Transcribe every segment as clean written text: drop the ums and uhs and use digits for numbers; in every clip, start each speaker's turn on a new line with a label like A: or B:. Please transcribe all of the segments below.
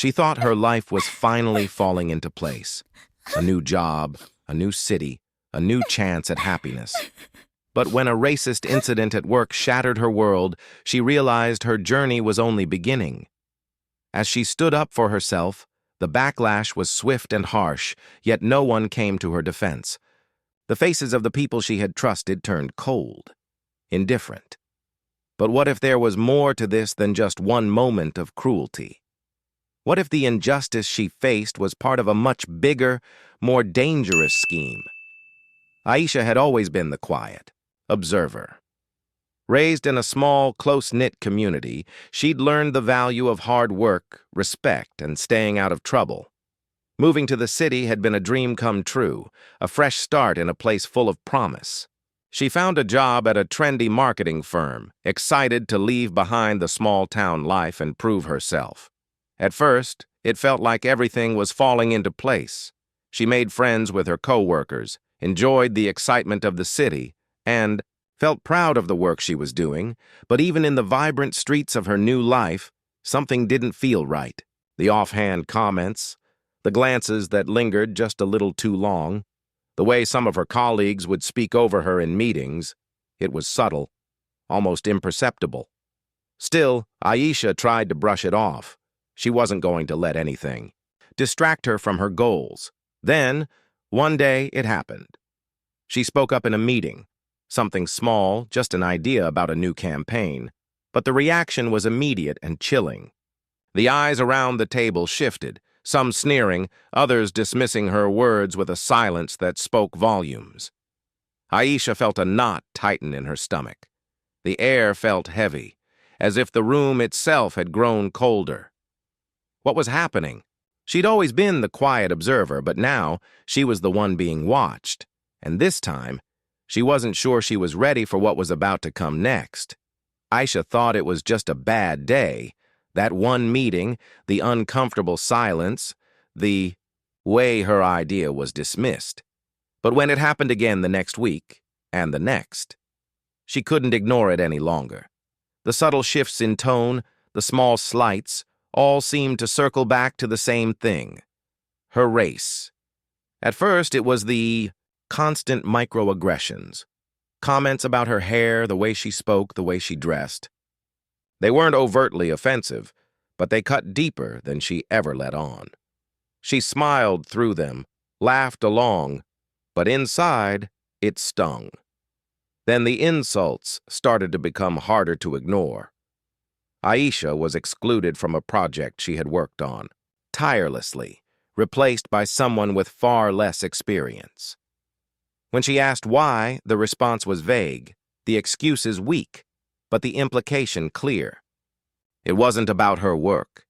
A: She thought her life was finally falling into place. A new job, a new city, a new chance at happiness. But when a racist incident at work shattered her world, she realized her journey was only beginning. As she stood up for herself, the backlash was swift and harsh, yet no one came to her defense. The faces of the people she had trusted turned cold, indifferent. But what if there was more to this than just one moment of cruelty? What if the injustice she faced was part of a much bigger, more dangerous scheme? Aisha had always been the quiet observer. Raised in a small, close-knit community, she'd learned the value of hard work, respect, and staying out of trouble. Moving to the city had been a dream come true, a fresh start in a place full of promise. She found a job at a trendy marketing firm, excited to leave behind the small-town life and prove herself. At first, it felt like everything was falling into place. She made friends with her co-workers, enjoyed the excitement of the city, and felt proud of the work she was doing, but even in the vibrant streets of her new life, something didn't feel right. The offhand comments, the glances that lingered just a little too long, the way some of her colleagues would speak over her in meetings, it was subtle, almost imperceptible. Still, Aisha tried to brush it off. She wasn't going to let anything distract her from her goals. Then, one day, it happened. She spoke up in a meeting. Something small, just an idea about a new campaign, but the reaction was immediate and chilling. The eyes around the table shifted, some sneering, others dismissing her words with a silence that spoke volumes. Aisha felt a knot tighten in her stomach. The air felt heavy, as if the room itself had grown colder. What was happening? She'd always been the quiet observer, but now she was the one being watched, and this time, she wasn't sure she was ready for what was about to come next. Aisha thought it was just a bad day. That one meeting, the uncomfortable silence, the way her idea was dismissed. But when it happened again the next week, and the next, she couldn't ignore it any longer. The subtle shifts in tone, the small slights, all seemed to circle back to the same thing. Her race. At first, it was the constant microaggressions. Comments about her hair, the way she spoke, the way she dressed. They weren't overtly offensive, but they cut deeper than she ever let on. She smiled through them, laughed along, but inside, it stung. Then the insults started to become harder to ignore. Aisha was excluded from a project she had worked on, tirelessly, replaced by someone with far less experience. When she asked why, the response was vague, the excuses weak, but the implication clear. It wasn't about her work.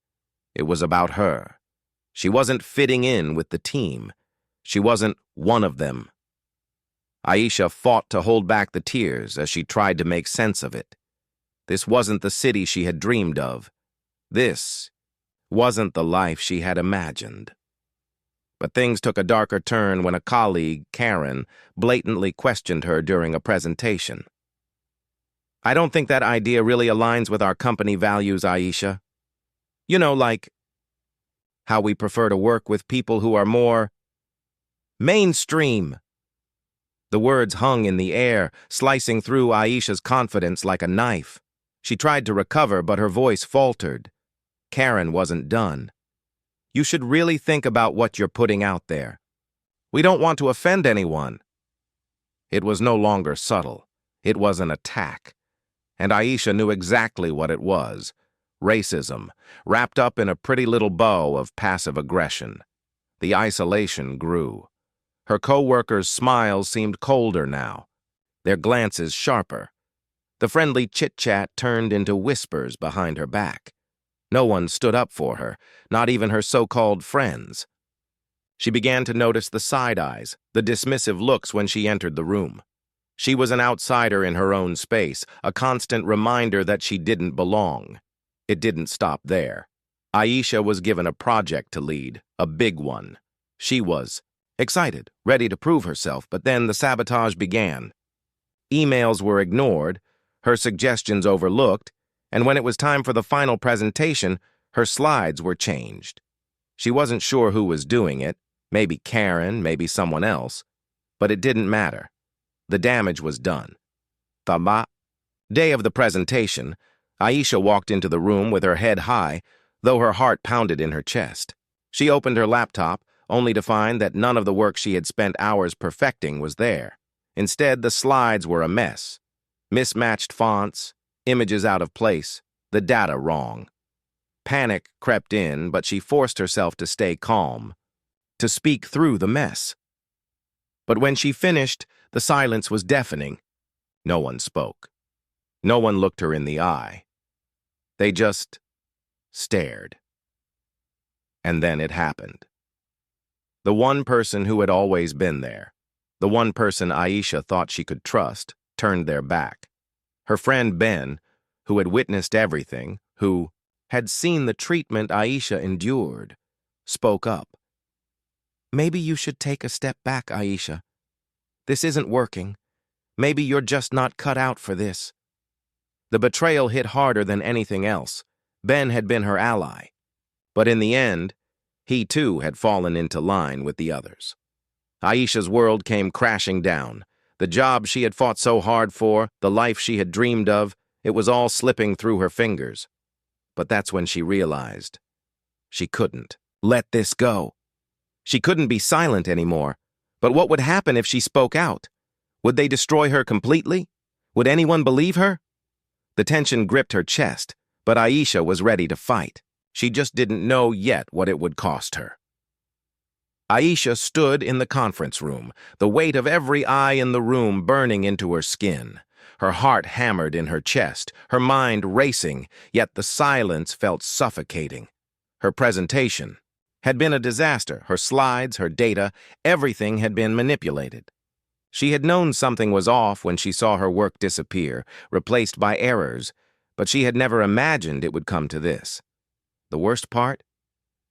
A: It was about her. She wasn't fitting in with the team. She wasn't one of them. Aisha fought to hold back the tears as she tried to make sense of it. This wasn't the city she had dreamed of. This wasn't the life she had imagined. But things took a darker turn when a colleague, Karen, blatantly questioned her during a presentation. "I don't think that idea really aligns with our company values, Aisha. You know, like how we prefer to work with people who are more mainstream." The words hung in the air, slicing through Aisha's confidence like a knife. She tried to recover, but her voice faltered. Karen wasn't done. "You should really think about what you're putting out there. We don't want to offend anyone." It was no longer subtle. It was an attack. And Aisha knew exactly what it was. Racism, wrapped up in a pretty little bow of passive aggression. The isolation grew. Her co-workers' smiles seemed colder now, their glances sharper. The friendly chit-chat turned into whispers behind her back. No one stood up for her, not even her so-called friends. She began to notice the side eyes, the dismissive looks when she entered the room. She was an outsider in her own space, a constant reminder that she didn't belong. It didn't stop there. Aisha was given a project to lead, a big one. She was excited, ready to prove herself, but then the sabotage began. Emails were ignored, her suggestions overlooked, and when it was time for the final presentation, Her slides were changed. She wasn't sure who was doing it, maybe Karen, maybe someone else, but it didn't matter. The damage was done. The day of the presentation, Aisha walked into the room with her head high, though her heart pounded in her chest. She opened her laptop, only to find that none of the work she had spent hours perfecting was there. Instead, the slides were a mess. Mismatched fonts, images out of place, the data wrong. Panic crept in, but she forced herself to stay calm, to speak through the mess. But when she finished, the silence was deafening. No one spoke. No one looked her in the eye. They just stared. And then it happened. The one person who had always been there, the one person Aisha thought she could trust, turned their back. Her friend Ben, who had witnessed everything, who had seen the treatment Aisha endured, spoke up. "Maybe you should take a step back, Aisha. This isn't working. Maybe you're just not cut out for this." The betrayal hit harder than anything else. Ben had been her ally. But in the end, he too had fallen into line with the others. Aisha's world came crashing down. The job she had fought so hard for, the life she had dreamed of, it was all slipping through her fingers. But that's when she realized she couldn't let this go. She couldn't be silent anymore. But what would happen if she spoke out? Would they destroy her completely? Would anyone believe her? The tension gripped her chest, but Aisha was ready to fight. She just didn't know yet what it would cost her. Aisha stood in the conference room, the weight of every eye in the room burning into her skin. Her heart hammered in her chest, her mind racing, yet the silence felt suffocating. Her presentation had been a disaster. Her slides, her data, everything had been manipulated. She had known something was off when she saw her work disappear, replaced by errors, but she had never imagined it would come to this. The worst part?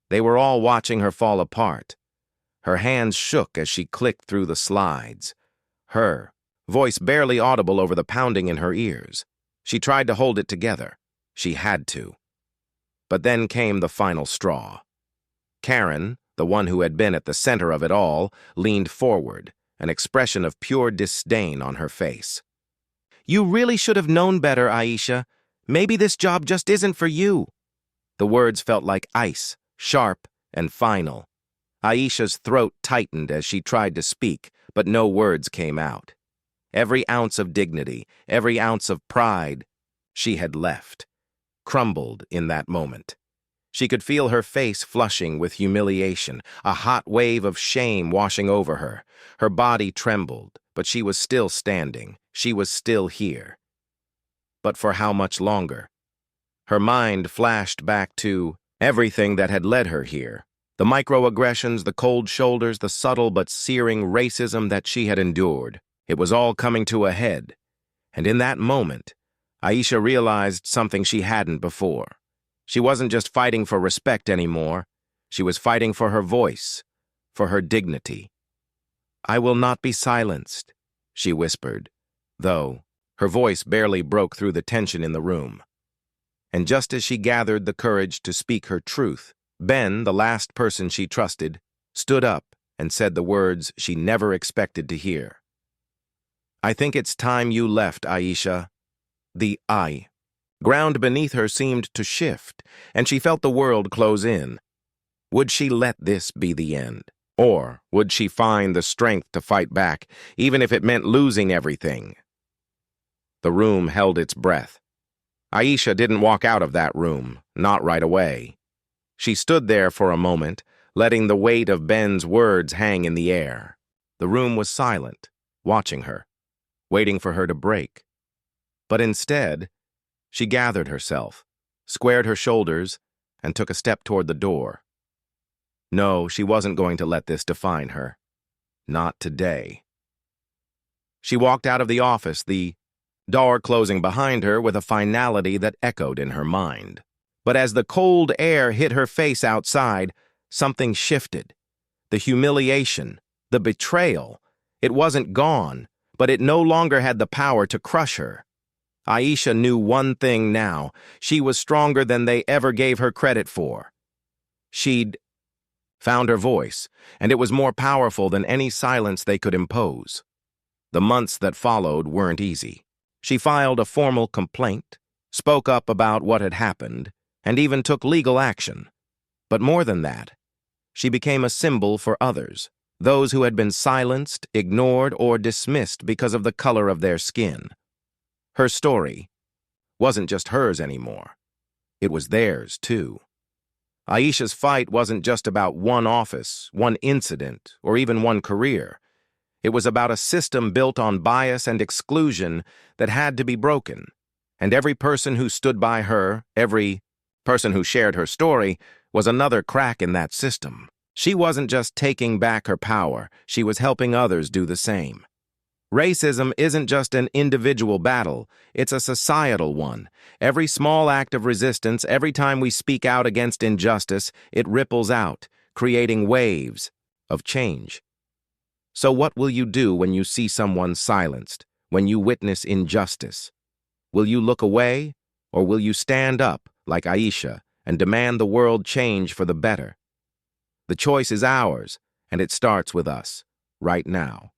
A: They were all watching her fall apart. Her hands shook as she clicked through the slides. Her voice barely audible over the pounding in her ears. She tried to hold it together. She had to. But then came the final straw. Karen, the one who had been at the center of it all, leaned forward, an expression of pure disdain on her face. "You really should have known better, Aisha. Maybe this job just isn't for you." The words felt like ice, sharp and final. Aisha's throat tightened as she tried to speak, but no words came out. Every ounce of dignity, every ounce of pride she had left, crumbled in that moment. She could feel her face flushing with humiliation, a hot wave of shame washing over her. Her body trembled, but she was still standing. She was still here. But for how much longer? Her mind flashed back to everything that had led her here. The microaggressions, the cold shoulders, the subtle but searing racism that she had endured. It was all coming to a head. And in that moment, Aisha realized something she hadn't before. She wasn't just fighting for respect anymore. She was fighting for her voice, for her dignity. "I will not be silenced," she whispered, though her voice barely broke through the tension in the room. And just as she gathered the courage to speak her truth, Ben, the last person she trusted, stood up and said the words she never expected to hear. "I think it's time you left, Aisha." The ground beneath her seemed to shift, and she felt the world close in. Would she let this be the end? Or would she find the strength to fight back, even if it meant losing everything? The room held its breath. Aisha didn't walk out of that room, not right away. She stood there for a moment, letting the weight of Ben's words hang in the air. The room was silent, watching her, waiting for her to break. But instead, she gathered herself, squared her shoulders, and took a step toward the door. No, she wasn't going to let this define her. Not today. She walked out of the office, the door closing behind her with a finality that echoed in her mind. But as the cold air hit her face outside, something shifted. The humiliation, the betrayal, it wasn't gone, but it no longer had the power to crush her. Aisha knew one thing now. She was stronger than they ever gave her credit for. She'd found her voice, and it was more powerful than any silence they could impose. The months that followed weren't easy. She filed a formal complaint, spoke up about what had happened, and even took legal action. But more than that, she became a symbol for others, those who had been silenced, ignored, or dismissed because of the color of their skin. Her story wasn't just hers anymore. It was theirs, too. Aisha's fight wasn't just about one office, one incident, or even one career. It was about a system built on bias and exclusion that had to be broken. And every person who stood by her, every person who shared her story, was another crack in that system. She wasn't just taking back her power, she was helping others do the same. Racism isn't just an individual battle, it's a societal one. Every small act of resistance, every time we speak out against injustice, it ripples out, creating waves of change. So what will you do when you see someone silenced, when you witness injustice? Will you look away, or will you stand up, like Aisha, and demand the world change for the better? The choice is ours, and it starts with us, right now.